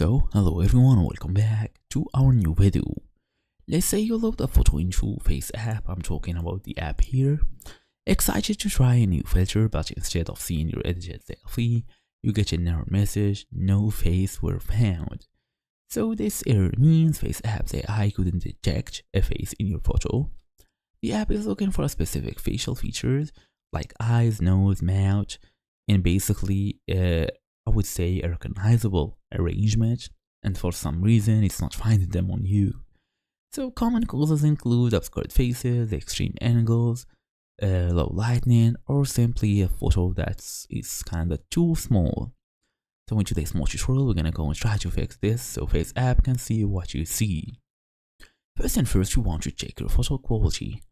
So, hello everyone and welcome back to our new video. Let's say you load a photo into FaceApp. I'm talking about the app here. Excited to try a new filter, but instead of seeing your edited selfie, you get an error message, no face were found. So this error means FaceApp's AI couldn't detect a face in your photo. The app is looking for a specific facial features like eyes, nose, mouth, and basically I would say a recognizable arrangement, and for some reason it's not finding them on you. So common causes include obscured faces, extreme angles, low lighting, or simply a photo that is kinda too small. So in today's small tutorial, we're gonna go and try to fix this so FaceApp can see what you see. First and first, you want to check your photo quality.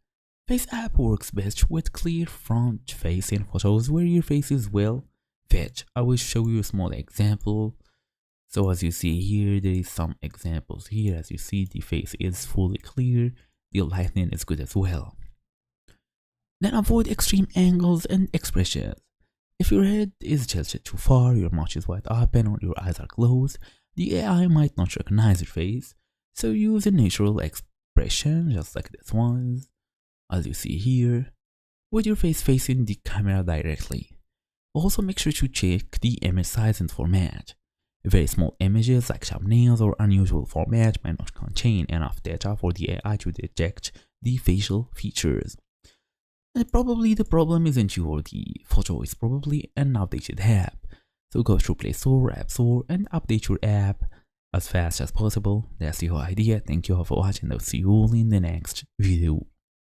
FaceApp works best with clear front-facing photos where your face is well fit. I will show you a small example. So as you see here, there is some examples here. As you see, the face is fully clear, the lighting is good as well. Then avoid extreme angles and expressions. If your head is tilted too far, your mouth is wide open, or your eyes are closed, the AI might not recognize your face. So use a natural expression, just like this one, as you see here, with your face facing the camera directly. Also make sure to check the image size and format. Very small images like thumbnails or unusual format might not contain enough data for the AI to detect the facial features. And probably the problem isn't the photo, is probably an outdated app. So go to Play Store, App Store and update your app as fast as possible. That's the whole idea. Thank you all for watching. I'll see you all in the next video.